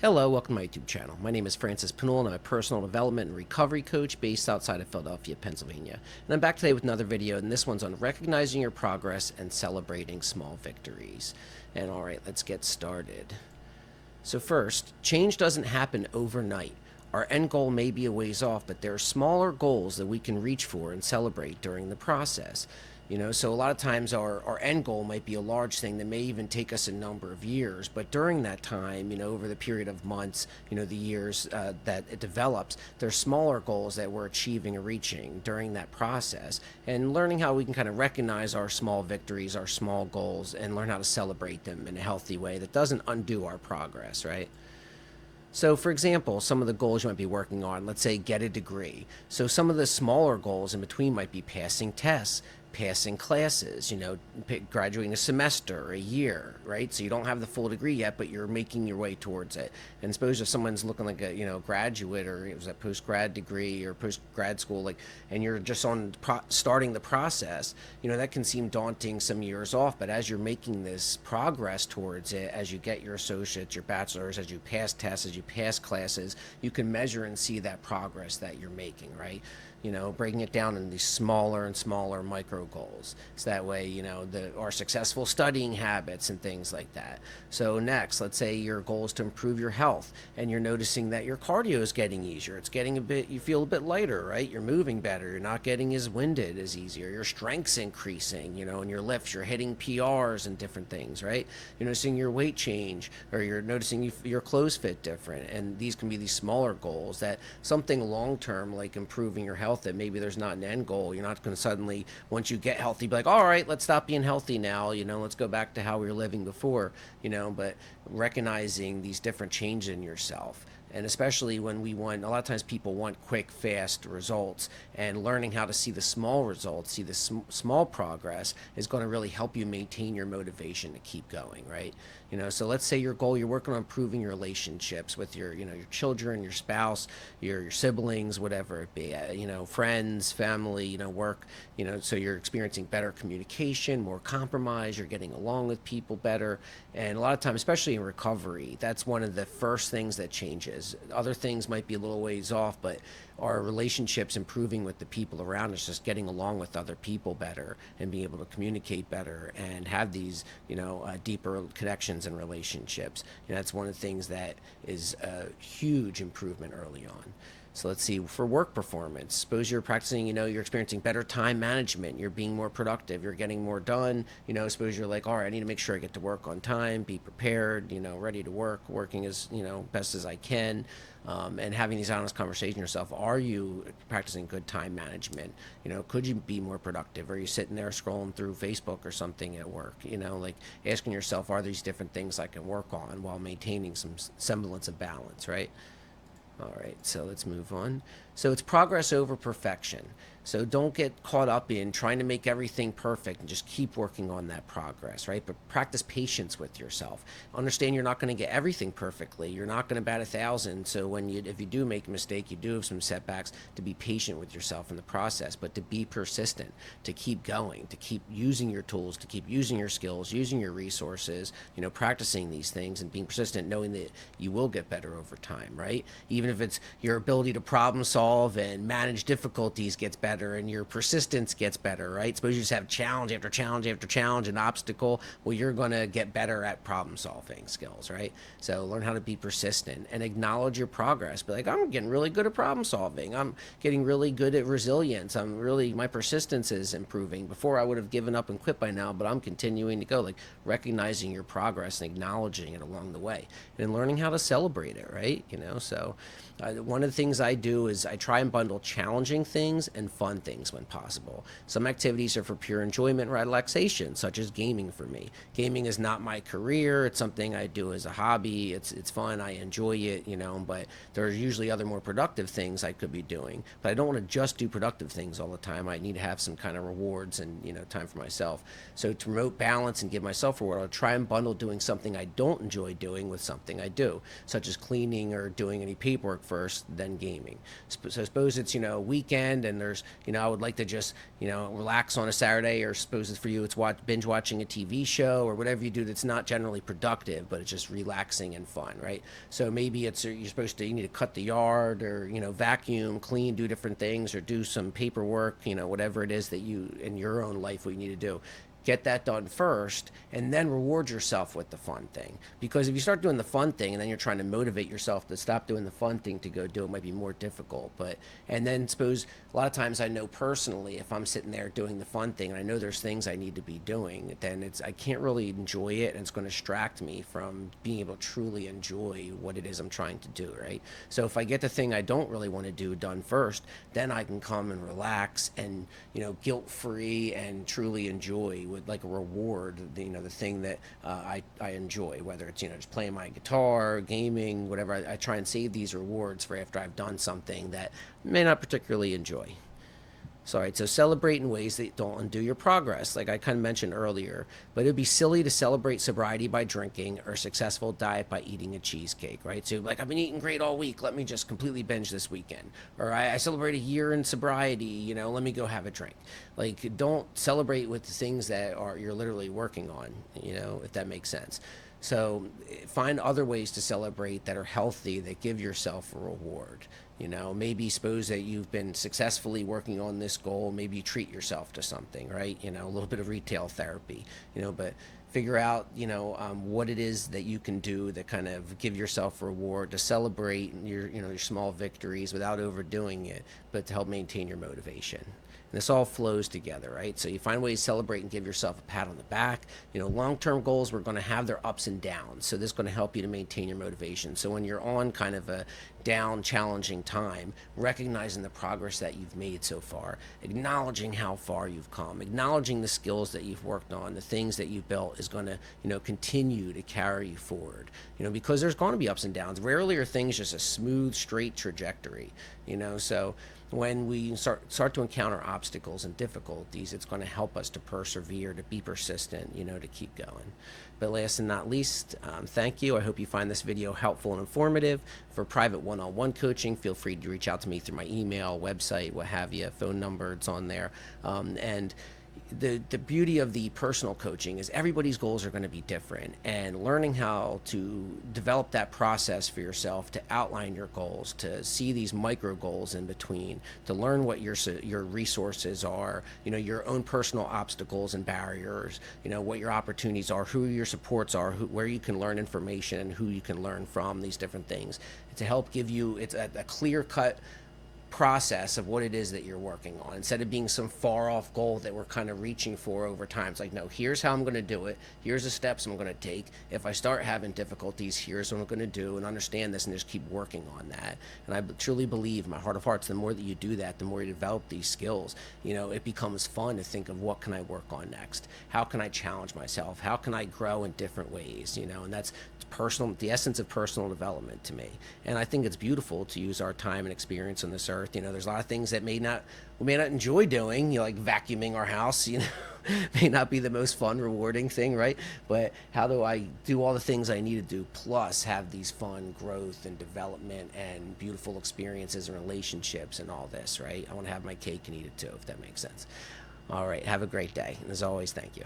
Hello, welcome to my YouTube channel. My name is FrancisP, and I'm a personal development and recovery coach based outside of Philadelphia, Pennsylvania. And I'm back today with another video, and this one's on recognizing your progress and celebrating small victories. And alright, let's get started. So first, change doesn't happen overnight. Our end goal may be a ways off, but there are smaller goals that we can reach for and celebrate during the process. So a lot of times our end goal might be a large thing that may even take us a number of years, but during that time, over the period of months, the years that it develops, there's smaller goals that we're achieving or reaching during that process, and learning how we can kind of recognize our small victories, our small goals, and learn how to celebrate them in a healthy way that doesn't undo our progress, right? So, for example, some of the goals you might be working on, let's say get a degree. So some of the smaller goals in between might be passing tests, passing classes, graduating a semester, a year, right? So you don't have the full degree yet, but you're making your way towards it. And suppose if someone's looking like a, graduate, or it was a post-grad degree or post-grad school, and you're just on starting the process, that can seem daunting some years off, but as you're making this progress towards it, as you get your associates, your bachelor's, as you pass tests, as you pass classes, you can measure and see that progress that you're making, right? Breaking it down into these smaller and smaller micro goals. So that way, our successful studying habits and things like that. So next, let's say your goal is to improve your health, and you're noticing that your cardio is getting easier. It's getting you feel a bit lighter, right? You're moving better. You're not getting as winded as easier. Your strength's increasing, in your lifts. You're hitting PRs and different things, right? You're noticing your weight change, or you're noticing your clothes fit different. And these can be these smaller goals that something long-term, like improving your health, that maybe there's not an end goal. You're not going to suddenly, once you get healthy, be like, all right, let's stop being healthy now, let's go back to how we were living before, but recognizing these different changes in yourself. And especially when a lot of times people want quick, fast results, and learning how to see the small results, see the small progress is going to really help you maintain your motivation to keep going, right? So let's say your goal, you're working on improving your relationships with your children, your spouse, your siblings, whatever it be, friends, family, work, so you're experiencing better communication, more compromise, you're getting along with people better. And a lot of times, especially in recovery, that's one of the first things that changes. Other things might be a little ways off, but our relationships improving with the people around us, just getting along with other people better and being able to communicate better and have these, deeper connections and relationships. That's one of the things that is a huge improvement early on. So let's see, for work performance, suppose you're practicing, you're experiencing better time management, you're being more productive, you're getting more done, suppose you're like, all right, I need to make sure I get to work on time, be prepared, ready to work, working as, best as I can, and having these honest conversations with yourself. Are you practicing good time management? Could you be more productive? Are you sitting there scrolling through Facebook or something at work? Like asking yourself, are these different things I can work on while maintaining some semblance of balance, right? All right, so let's move on. So it's progress over perfection. So don't get caught up in trying to make everything perfect, and just keep working on that progress, right? But practice patience with yourself. Understand you're not going to get everything perfectly. You're not going to bat 1,000. So if you do make a mistake, you do have some setbacks, to be patient with yourself in the process, but to be persistent, to keep going, to keep using your tools, to keep using your skills, using your resources, practicing these things and being persistent, knowing that you will get better over time, right? Even if it's your ability to problem solve and manage difficulties gets better, and your persistence gets better, right? Suppose you just have challenge after challenge after challenge and obstacle. Well, you're going to get better at problem solving skills, right? So learn how to be persistent and acknowledge your progress. Be like, I'm getting really good at problem solving. I'm getting really good at resilience. My persistence is improving. Before I would have given up and quit by now, but I'm continuing to go. Like recognizing your progress and acknowledging it along the way, and learning how to celebrate it, right? So one of the things I do is I try and bundle challenging things and fun things when possible. Some activities are for pure enjoyment and relaxation, such as gaming for me. Gaming is not my career. It's something I do as a hobby. It's fun. I enjoy it, but there are usually other more productive things I could be doing. But I don't want to just do productive things all the time. I need to have some kind of rewards and, time for myself. So to promote balance and give myself a reward, I'll try and bundle doing something I don't enjoy doing with something I do, such as cleaning or doing any paperwork first, then gaming. So suppose it's, weekend and there's, I would like to just, relax on a Saturday, or suppose it's for you, it's binge watching a TV show or whatever you do that's not generally productive, but it's just relaxing and fun, right? So maybe it's, you need to cut the yard, or, vacuum, clean, do different things, or do some paperwork, whatever it is that you, in your own life, what you need to do. Get that done first, and then reward yourself with the fun thing. Because if you start doing the fun thing and then you're trying to motivate yourself to stop doing the fun thing to go do it, might be more difficult. But and then suppose a lot of times, I know personally, if I'm sitting there doing the fun thing and I know there's things I need to be doing, then I can't really enjoy it, and it's going to distract me from being able to truly enjoy what it is I'm trying to do, right? So if I get the thing I don't really want to do done first, then I can come and relax and, guilt free, and truly enjoy with like a reward, the thing that I enjoy, whether it's, just playing my guitar, gaming, whatever. I try and save these rewards for after I've done something that I may not particularly enjoy. So celebrate in ways that don't undo your progress, like I kind of mentioned earlier. But it'd be silly to celebrate sobriety by drinking, or successful diet by eating a cheesecake, right? So like, I've been eating great all week, let me just completely binge this weekend. Or I celebrate a year in sobriety, let me go have a drink. Like, don't celebrate with the things that you're literally working on, if that makes sense. So find other ways to celebrate that are healthy, that give yourself a reward. Maybe suppose that you've been successfully working on this goal. Maybe you treat yourself to something, right? A little bit of retail therapy, but figure out, what it is that you can do that kind of give yourself a reward to celebrate your small victories without overdoing it, but to help maintain your motivation. And this all flows together, right? So you find ways to celebrate and give yourself a pat on the back. Long-term goals, we're going to have their ups and downs. So this is going to help you to maintain your motivation. So when you're on kind of a down, challenging time, recognizing the progress that you've made so far, acknowledging how far you've come, acknowledging the skills that you've worked on, the things that you've built, is going to, continue to carry you forward. Because there's going to be ups and downs. Rarely are things just a smooth, straight trajectory. So when we start to encounter obstacles and difficulties, it's going to help us to persevere, to be persistent, to keep going. But last and not least, thank you. I hope you find this video helpful and informative. For private one-on-one coaching, feel free to reach out to me through my email, website, what have you, phone number, it's on there. And the beauty of the personal coaching is everybody's goals are going to be different, and learning how to develop that process for yourself, to outline your goals, to see these micro goals in between, to learn what your resources are, your own personal obstacles and barriers, what your opportunities are, who your supports are, where you can learn information and who you can learn from, these different things, to help give you a clear-cut process of what it is that you're working on, instead of being some far off goal that we're kind of reaching for over time. It's like, no, here's how I'm going to do it, here's the steps I'm going to take. If I start having difficulties, here's what I'm going to do, and understand this, and just keep working on that. And I truly believe in my heart of hearts, the more that you do that, the more you develop these skills, it becomes fun to think of, what can I work on next, how can I challenge myself, how can I grow in different ways, and that's the essence of personal development to me. And I think it's beautiful to use our time and experience on this earth. There's a lot of things that we may not enjoy doing, like vacuuming our house, may not be the most fun, rewarding thing, right? But how do I do all the things I need to do, plus have these fun growth and development and beautiful experiences and relationships and all this, right? I want to have my cake and eat it too, if that makes sense. All right, have a great day. And as always, thank you.